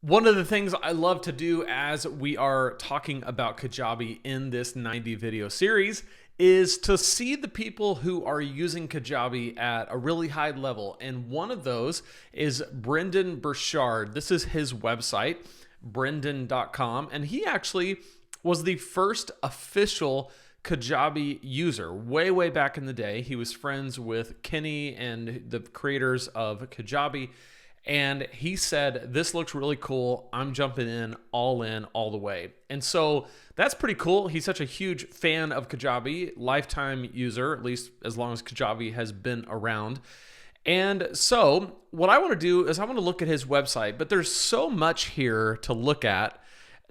One of the things I love to do as we are talking about Kajabi in this 90 video series is to see the people who are using Kajabi at a really high level. And one of those is Brendon Burchard. This is his website, Brendon.com. And he actually was the first official Kajabi user way, way back in the day. He was friends with Kenny and the creators of Kajabi. And he said, this looks really cool. I'm jumping in, all the way. And so that's pretty cool. He's such a huge fan of Kajabi, lifetime user, at least as long as Kajabi has been around. And so what I want to do is I want to look at his website, but there's so much here to look at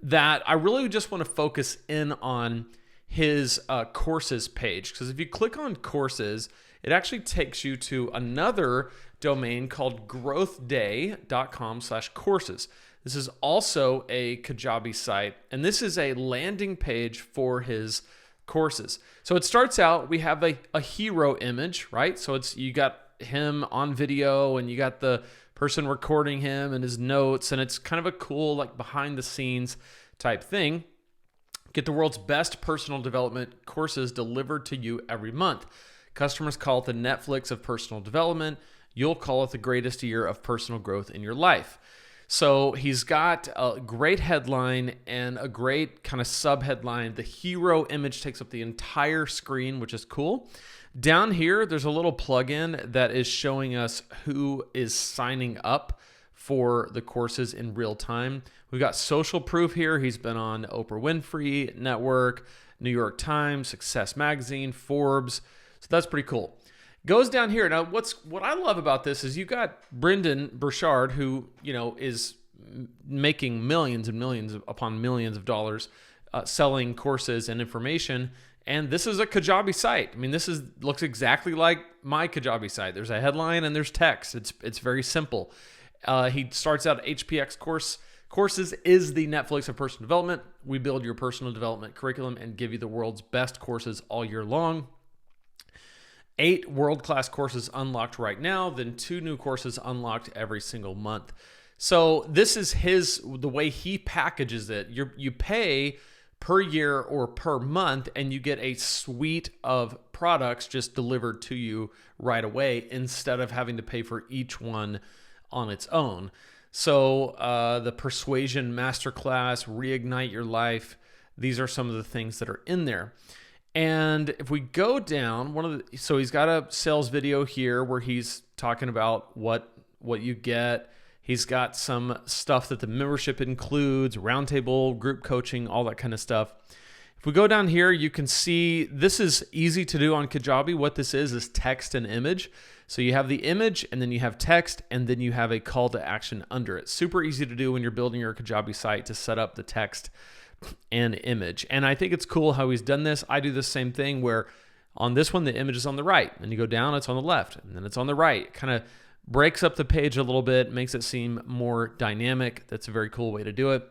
that I really just want to focus in on his courses page. Because if you click on courses, it actually takes you to another domain called growthday.com/courses. This is also a Kajabi site, and this is a landing page for his courses. So it starts out, we have a hero image, right? So you got him on video, and you got the person recording him and his notes, and it's kind of a cool, like, behind the scenes type thing. Get the world's best personal development courses delivered to you every month. Customers call it the Netflix of personal development. You'll call it the greatest year of personal growth in your life. So he's got a great headline and a great kind of sub-headline. The hero image takes up the entire screen, which is cool. Down here, there's a little plugin that is showing us who is signing up for the courses in real time. We've got social proof here. He's been on Oprah Winfrey Network, New York Times, Success Magazine, Forbes. So that's pretty cool. Goes down here. Now, what I love about this is you got Brendon Burchard, who, is making millions and millions upon millions of dollars selling courses and information. And this is a Kajabi site. I mean, looks exactly like my Kajabi site. There's a headline and there's text. It's very simple. He starts out HPX Courses is the Netflix of personal development. We build your personal development curriculum and give you the world's best courses all year long. 8 world-class courses unlocked right now, then 2 new courses unlocked every single month. So this is the way he packages it. You pay per year or per month, and you get a suite of products just delivered to you right away instead of having to pay for each one on its own. So the Persuasion Masterclass, Reignite Your Life, these are some of the things that are in there. And if we go down, so he's got a sales video here where he's talking about what you get. He's got some stuff that the membership includes, roundtable, group coaching, all that kind of stuff. If we go down here, you can see this is easy to do on Kajabi. What this is text and image. So you have the image, and then you have text, and then you have a call to action under it. Super easy to do when you're building your Kajabi site to set up the text and image. And I think it's cool how he's done this. I do the same thing where on this one, the image is on the right, and you go down, it's on the left, and then it's on the right. It kind of breaks up the page a little bit, makes it seem more dynamic. That's a very cool way to do it.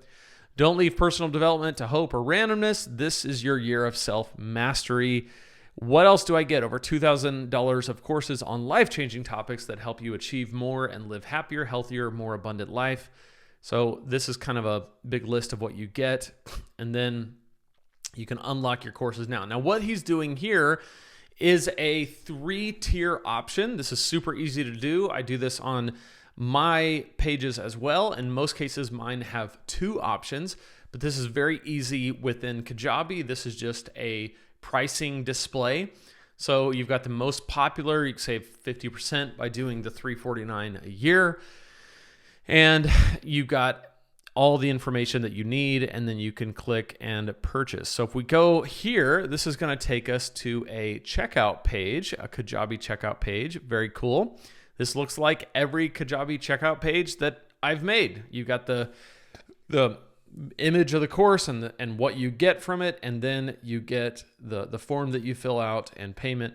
Don't leave personal development to hope or randomness. This is your year of self-mastery. What else do I get? Over $2,000 of courses on life-changing topics that help you achieve more and live happier, healthier, more abundant life. So this is kind of a big list of what you get, and then you can unlock your courses now. Now, what he's doing here is a 3-tier option. This is super easy to do. I do this on my pages as well. In most cases, mine have 2 options, but this is very easy within Kajabi. This is just a pricing display. So you've got the most popular. You can save 50% by doing the $349 a year. And you've got all the information that you need, and then you can click and purchase. So if we go here, this is going to take us to a checkout page, a Kajabi checkout page. Very cool. This looks like every Kajabi checkout page that I've made. You've got the image of the course and what you get from it, and then you get the form that you fill out and payment,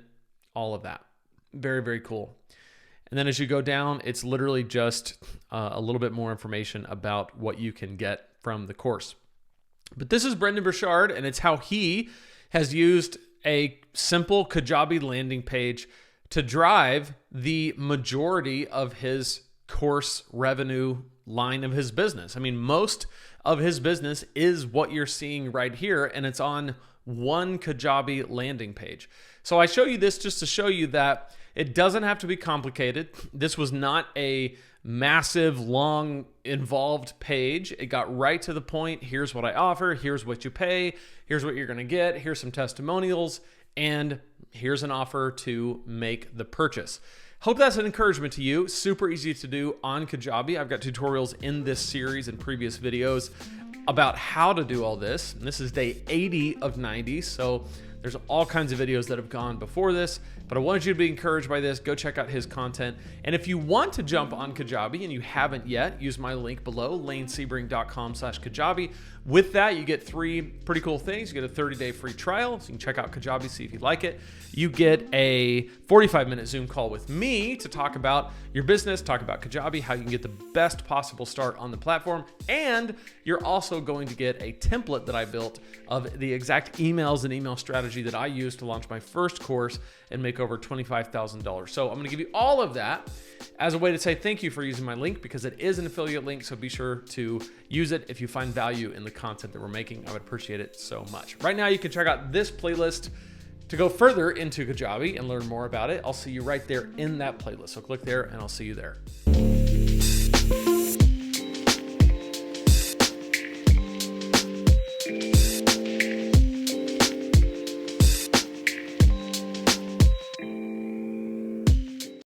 all of that. Very, very cool. And then as you go down, it's literally just a little bit more information about what you can get from the course. But this is Brendon Burchard, and it's how he has used a simple Kajabi landing page to drive the majority of his course revenue line of his business. I mean, most of his business is what you're seeing right here, and it's on one Kajabi landing page. So I show you this just to show you that it doesn't have to be complicated. This was not a massive, long, involved page. It got right to the point. Here's what I offer. Here's what you pay. Here's what you're going to get. Here's some testimonials. And here's an offer to make the purchase. Hope that's an encouragement to you. Super easy to do on Kajabi. I've got tutorials in this series and previous videos about how to do all this. And this is day 80 of 90. So there's all kinds of videos that have gone before this, but I wanted you to be encouraged by this. Go check out his content. And if you want to jump on Kajabi and you haven't yet, use my link below, lanesebring.com/Kajabi. With that, you get 3 pretty cool things. You get a 30-day free trial, so you can check out Kajabi, see if you like it. You get a 45-minute Zoom call with me to talk about your business, talk about Kajabi, how you can get the best possible start on the platform. And you're also going to get a template that I built of the exact emails and email strategy that I used to launch my first course and make over $25,000. So I'm going to give you all of that as a way to say thank you for using my link, because it is an affiliate link. So be sure to use it if you find value in the content that we're making. I would appreciate it so much. Right now, you can check out this playlist to go further into Kajabi and learn more about it. I'll see you right there in that playlist. So click there and I'll see you there.